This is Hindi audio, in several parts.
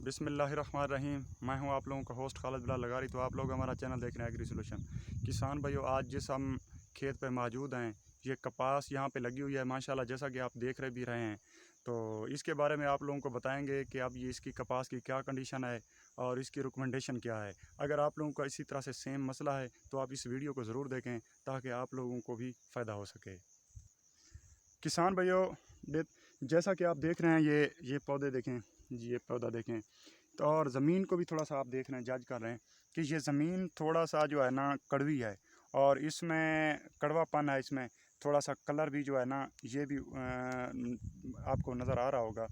बिस्मिल्लाहिर्रहमानिर्रहीम। मैं हूं आप लोगों का होस्ट खालिद बिलाल लगारी। तो आप लोग हमारा चैनल देख रहे हैं एग्री सोल्यूशन। किसान भाइयों, आज जिस हम खेत पे मौजूद हैं, ये कपास यहाँ पे लगी हुई है माशाल्लाह, जैसा कि आप देख रहे भी रहे हैं। तो इसके बारे में आप लोगों को बताएंगे कि अब ये इसकी कपास की क्या कंडीशन है और इसकी रिकमेंडेशन क्या है। अगर आप लोगों का इसी तरह से सेम मसला है तो आप इस वीडियो को ज़रूर देखें ताकि आप लोगों को भी फ़ायदा हो सके। किसान भाइयों, जैसा कि आप देख रहे हैं, ये पौधे देखें जी, ये पौधा देखें। तो और ज़मीन को भी थोड़ा सा आप देख रहे हैं, जज कर रहे हैं कि ये ज़मीन थोड़ा सा जो है ना कड़वी है और इसमें कड़वापन है। इसमें थोड़ा सा कलर भी जो है ना, ये भी आपको नज़र आ रहा होगा।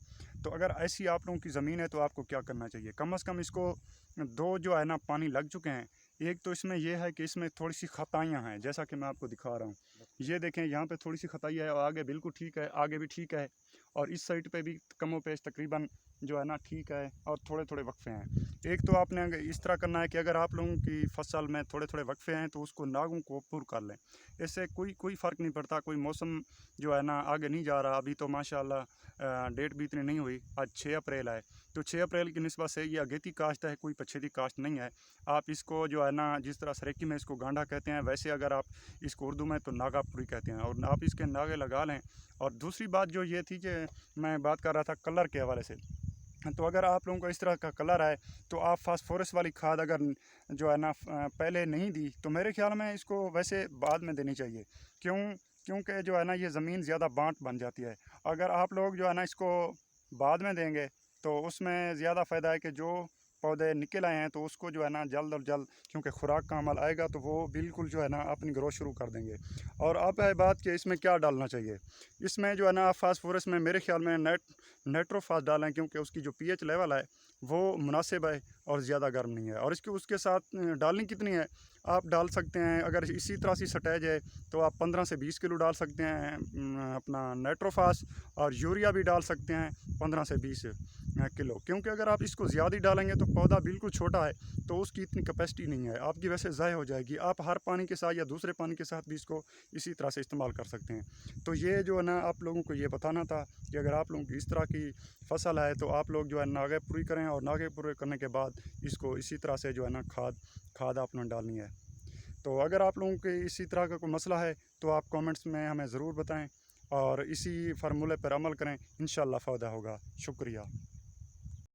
तो अगर ऐसी आप लोगों की ज़मीन है तो आपको क्या करना चाहिए? कम से कम इसको दो जो है ना पानी लग चुके हैं। एक तो इसमें यह है कि इसमें थोड़ी सी खताइयाँ हैं, जैसा कि मैं आपको दिखा रहा हूँ। ये देखें, यहाँ पे थोड़ी सी खताई है और आगे बिल्कुल ठीक है, आगे भी ठीक है और इस साइड पे भी कमो पेश तकरीबन जो है ना ठीक है और थोड़े थोड़े वक्फे हैं। एक तो आपने इस तरह करना है कि अगर आप लोगों की फसल में थोड़े थोड़े वक्फे हैं तो उसको नागों को पूर कर लें। इससे कोई फ़र्क नहीं पड़ता। कोई मौसम जो है ना आगे नहीं जा रहा। अभी तो माशाल्लाह डेट भी इतनी नहीं हुई, आज 6 अप्रैल है। तो 6 अप्रैल की निस्बत से ये अगेती काश्त है, कोई पछेती काश्त नहीं है। आप इसको जो है ना, जिस तरह सरेकी में इसको गांडा कहते हैं, वैसे अगर आप इसको उर्दू में तो नागापुरी कहते हैं, और आप इसके नागे लगा लें। और दूसरी बात जो ये थी कि मैं बात कर रहा था कलर के हवाले से। तो अगर आप लोगों को इस तरह का कलर है तो आप फास्फोरस वाली खाद अगर जो है ना पहले नहीं दी तो मेरे ख्याल में इसको वैसे बाद में देनी चाहिए। क्योंकि जो है ना ये ज़मीन ज़्यादा बांट बन जाती है। अगर आप लोग जो है ना इसको बाद में देंगे तो उसमें ज़्यादा फ़ायदा है कि जो पौधे निकल आए हैं तो उसको जो है ना जल्द और जल्द, क्योंकि खुराक का अमल आएगा तो वो बिल्कुल जो है ना अपनी ग्रोथ शुरू कर देंगे। और अब है बात कि इसमें क्या डालना चाहिए। इसमें जो है ना फास्फोरस में मेरे ख्याल में नाइट्रोफास डालें, क्योंकि उसकी जो पीएच लेवल है वो मुनासिब है और ज़्यादा गर्म नहीं है। और उसके साथ डालनी कितनी है आप डाल सकते हैं। अगर इसी तरह से सटैज है तो आप 15 से 20 किलो डाल सकते हैं अपना नाइट्रोफास। और यूरिया भी डाल सकते हैं 15 से 20 किलो, क्योंकि अगर आप इसको ज़्यादा डालेंगे तो पौधा बिल्कुल छोटा है तो उसकी इतनी कैपेसिटी नहीं है, आपकी वैसे ज़ाय हो जाएगी। आप हर पानी के साथ या दूसरे पानी के साथ भी इसको इसी तरह से इस्तेमाल कर सकते हैं। तो ये जो है ना आप लोगों को ये बताना था कि अगर आप लोगों की इस तरह की फसल है तो आप लोग जो है नागे पूरी करें, और नागे पूरे करने के बाद इसको इसी तरह से जो है ना खाद आपने डालनी है। तो अगर आप लोगों के इसी तरह का कोई मसला है तो आप कमेंट्स में हमें ज़रूर बताएं और इसी फार्मूले पर अमल करें, इंशाल्लाह फ़ायदा होगा। शुक्रिया।